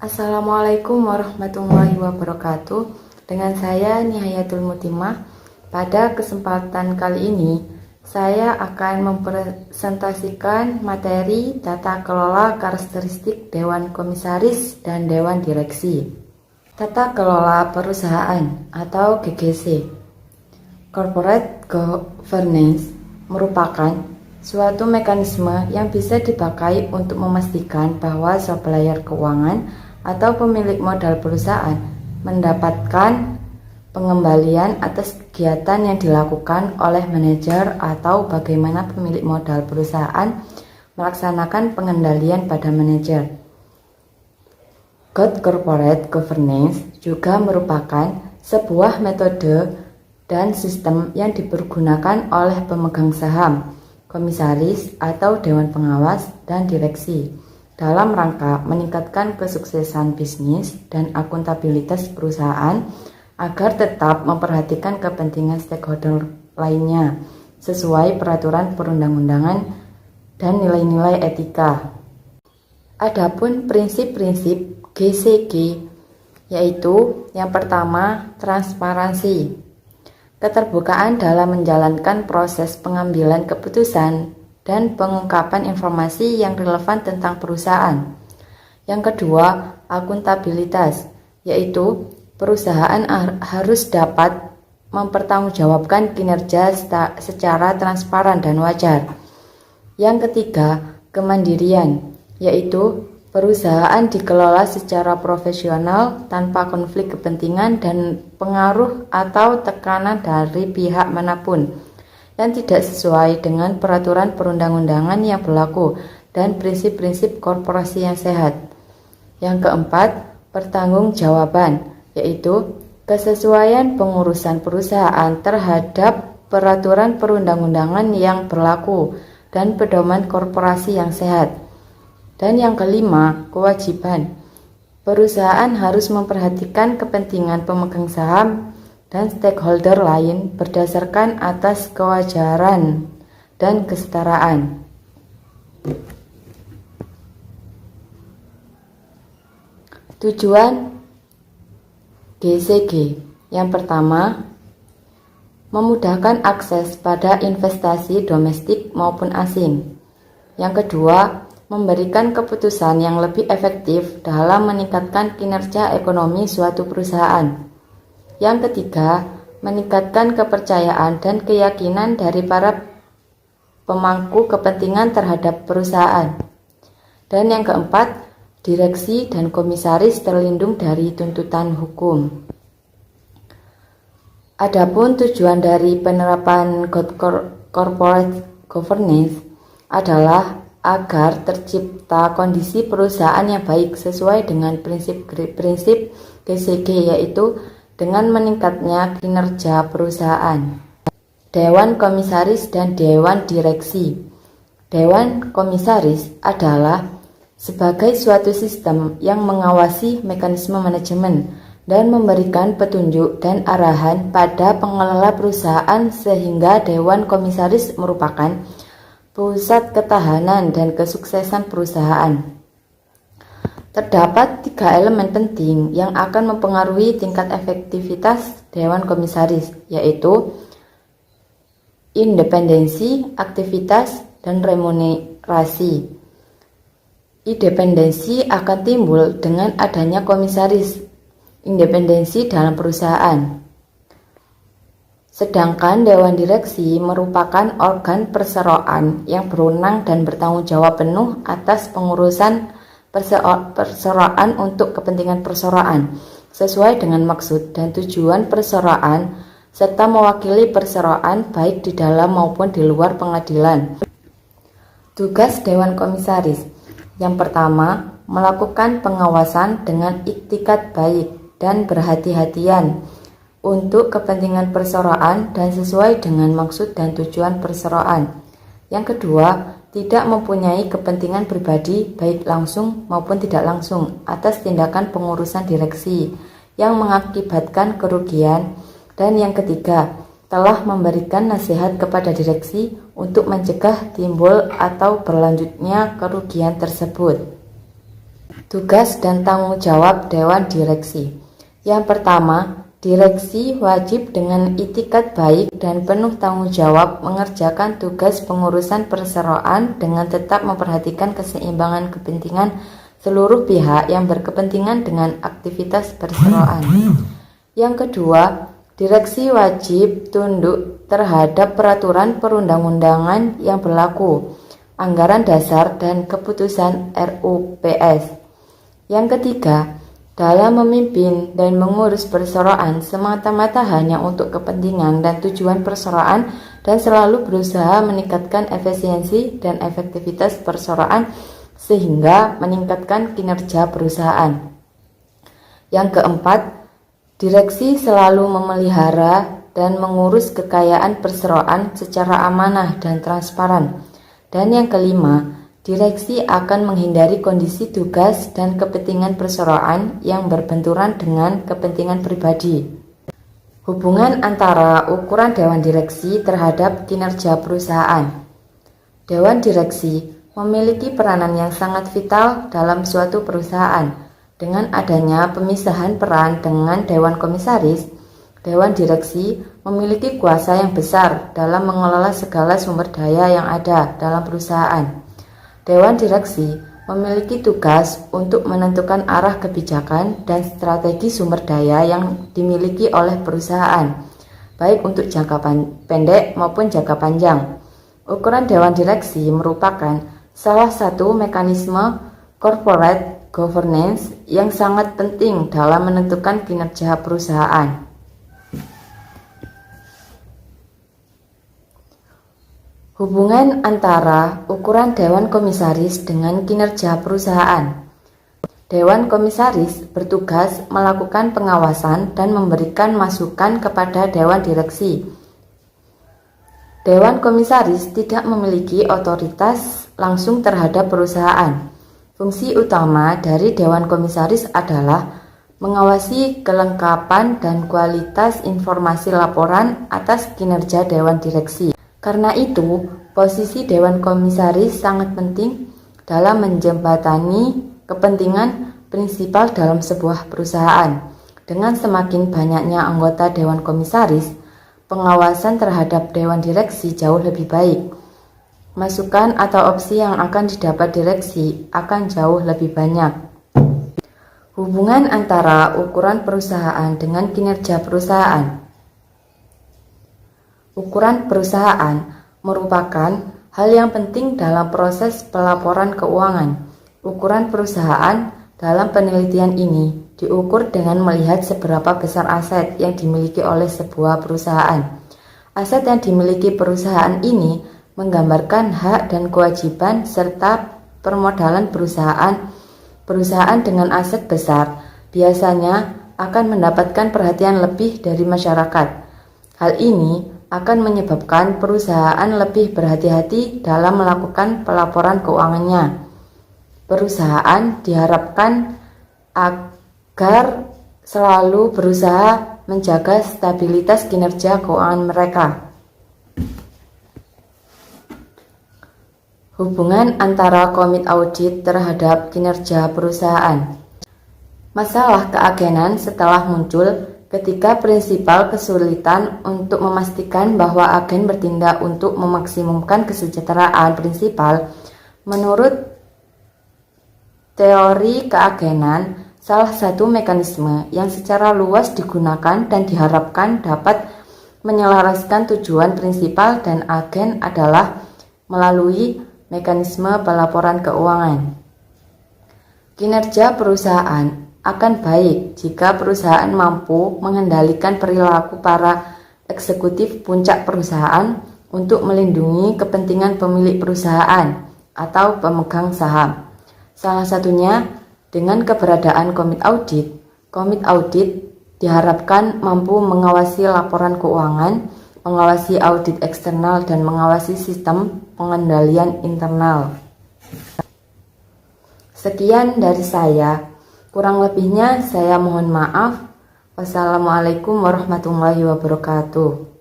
Assalamualaikum warahmatullahi wabarakatuh. Dengan saya Nihayatul Mutimah. Pada kesempatan kali ini saya akan mempresentasikan materi tata kelola karakteristik Dewan Komisaris dan Dewan Direksi. Tata kelola perusahaan atau GGC, Corporate Governance, merupakan suatu mekanisme yang bisa dipakai untuk memastikan bahwa supplier keuangan atau pemilik modal perusahaan mendapatkan pengembalian atas kegiatan yang dilakukan oleh manajer atau bagaimana pemilik modal perusahaan melaksanakan pengendalian pada manajer. Good Corporate Governance juga merupakan sebuah metode dan sistem yang dipergunakan oleh pemegang saham, komisaris atau dewan pengawas dan direksi dalam rangka meningkatkan kesuksesan bisnis dan akuntabilitas perusahaan agar tetap memperhatikan kepentingan stakeholder lainnya sesuai peraturan perundang-undangan dan nilai-nilai etika. Adapun prinsip-prinsip GCG yaitu yang pertama, transparansi, keterbukaan dalam menjalankan proses pengambilan keputusan dan pengungkapan informasi yang relevan tentang perusahaan. Yang kedua, akuntabilitas, yaitu perusahaan harus dapat mempertanggungjawabkan kinerja secara transparan dan wajar. Yang ketiga, kemandirian, yaitu perusahaan dikelola secara profesional tanpa konflik kepentingan dan pengaruh atau tekanan dari pihak manapun yang tidak sesuai dengan peraturan perundang-undangan yang berlaku dan prinsip-prinsip korporasi yang sehat. Yang keempat, pertanggungjawaban, yaitu kesesuaian pengurusan perusahaan terhadap peraturan perundang-undangan yang berlaku dan pedoman korporasi yang sehat. Dan yang kelima, kewajiban. Perusahaan harus memperhatikan kepentingan pemegang saham dan stakeholder lain berdasarkan atas kewajaran dan kesetaraan. Tujuan GCG yang pertama, memudahkan akses pada investasi domestik maupun asing. Yang kedua, memberikan keputusan yang lebih efektif dalam meningkatkan kinerja ekonomi suatu perusahaan. Yang ketiga, meningkatkan kepercayaan dan keyakinan dari para pemangku kepentingan terhadap perusahaan. Dan yang keempat, direksi dan komisaris terlindung dari tuntutan hukum. Adapun tujuan dari penerapan Good Corporate Governance adalah agar tercipta kondisi perusahaan yang baik sesuai dengan prinsip-prinsip GCG, yaitu dengan meningkatnya kinerja perusahaan. Dewan Komisaris dan Dewan Direksi. Dewan Komisaris adalah sebagai suatu sistem yang mengawasi mekanisme manajemen dan memberikan petunjuk dan arahan pada pengelola perusahaan, sehingga Dewan Komisaris merupakan pusat ketahanan dan kesuksesan perusahaan. Terdapat 3 elemen penting yang akan mempengaruhi tingkat efektivitas Dewan Komisaris, yaitu independensi, aktivitas, dan remunerasi. Independensi akan timbul dengan adanya komisaris, independensi dalam perusahaan. Sedangkan Dewan Direksi merupakan organ perseroan yang berwenang dan bertanggung jawab penuh atas pengurusan perseroan untuk kepentingan perseroan sesuai dengan maksud dan tujuan perseroan serta mewakili perseroan baik di dalam maupun di luar pengadilan. Tugas Dewan Komisaris. Yang pertama, melakukan pengawasan dengan iktikat baik dan berhati-hatian untuk kepentingan perseroan dan sesuai dengan maksud dan tujuan perseroan. Yang kedua, tidak mempunyai kepentingan pribadi baik langsung maupun tidak langsung atas tindakan pengurusan direksi yang mengakibatkan kerugian. Dan yang ketiga, telah memberikan nasihat kepada direksi untuk mencegah timbul atau berlanjutnya kerugian tersebut. Tugas dan tanggung jawab Dewan Direksi. Yang pertama, direksi wajib dengan itikat baik dan penuh tanggung jawab mengerjakan tugas pengurusan perseroan dengan tetap memperhatikan keseimbangan kepentingan seluruh pihak yang berkepentingan dengan aktivitas perseroan. Yang kedua, direksi wajib tunduk terhadap peraturan perundang-undangan yang berlaku, anggaran dasar dan keputusan RUPS. Yang ketiga, dalam memimpin dan mengurus perseroan semata-mata hanya untuk kepentingan dan tujuan perseroan dan selalu berusaha meningkatkan efisiensi dan efektivitas perseroan sehingga meningkatkan kinerja perusahaan. Yang keempat, direksi selalu memelihara dan mengurus kekayaan perseroan secara amanah dan transparan. Dan yang kelima, direksi akan menghindari kondisi tugas dan kepentingan perseroan yang berbenturan dengan kepentingan pribadi. Hubungan antara ukuran Dewan Direksi terhadap kinerja perusahaan. Dewan Direksi memiliki peranan yang sangat vital dalam suatu perusahaan. Dengan adanya pemisahan peran dengan Dewan Komisaris, Dewan Direksi memiliki kuasa yang besar dalam mengelola segala sumber daya yang ada dalam perusahaan. Dewan Direksi memiliki tugas untuk menentukan arah kebijakan dan strategi sumber daya yang dimiliki oleh perusahaan, baik untuk jangka pendek maupun jangka panjang. Ukuran Dewan Direksi merupakan salah satu mekanisme corporate governance yang sangat penting dalam menentukan kinerja perusahaan. Hubungan antara ukuran Dewan Komisaris dengan kinerja perusahaan. Dewan Komisaris bertugas melakukan pengawasan dan memberikan masukan kepada Dewan Direksi. Dewan Komisaris tidak memiliki otoritas langsung terhadap perusahaan. Fungsi utama dari Dewan Komisaris adalah mengawasi kelengkapan dan kualitas informasi laporan atas kinerja Dewan Direksi. Karena itu, posisi Dewan Komisaris sangat penting dalam menjembatani kepentingan prinsipal dalam sebuah perusahaan. Dengan semakin banyaknya anggota Dewan Komisaris, pengawasan terhadap Dewan Direksi jauh lebih baik. Masukan atau opsi yang akan didapat direksi akan jauh lebih banyak. Hubungan antara ukuran perusahaan dengan kinerja perusahaan. Ukuran perusahaan merupakan hal yang penting dalam proses pelaporan keuangan. Ukuran perusahaan dalam penelitian ini diukur dengan melihat seberapa besar aset yang dimiliki oleh sebuah perusahaan. Aset yang dimiliki perusahaan ini menggambarkan hak dan kewajiban serta permodalan perusahaan. Perusahaan dengan aset besar biasanya akan mendapatkan perhatian lebih dari masyarakat. Hal ini akan menyebabkan perusahaan lebih berhati-hati dalam melakukan pelaporan keuangannya. Perusahaan diharapkan agar selalu berusaha menjaga stabilitas kinerja keuangan mereka. Hubungan antara komite audit terhadap kinerja perusahaan. Masalah keagenan setelah muncul ketika prinsipal kesulitan untuk memastikan bahwa agen bertindak untuk memaksimumkan kesejahteraan prinsipal. Menurut teori keagenan, salah satu mekanisme yang secara luas digunakan dan diharapkan dapat menyelaraskan tujuan prinsipal dan agen adalah melalui mekanisme pelaporan keuangan. Kinerja perusahaan akan baik jika perusahaan mampu mengendalikan perilaku para eksekutif puncak perusahaan untuk melindungi kepentingan pemilik perusahaan atau pemegang saham. Salah satunya dengan keberadaan komite audit. Komite audit diharapkan mampu mengawasi laporan keuangan, mengawasi audit eksternal, dan mengawasi sistem pengendalian internal. Sekian dari saya. Kurang lebihnya saya mohon maaf. Wassalamualaikum warahmatullahi wabarakatuh.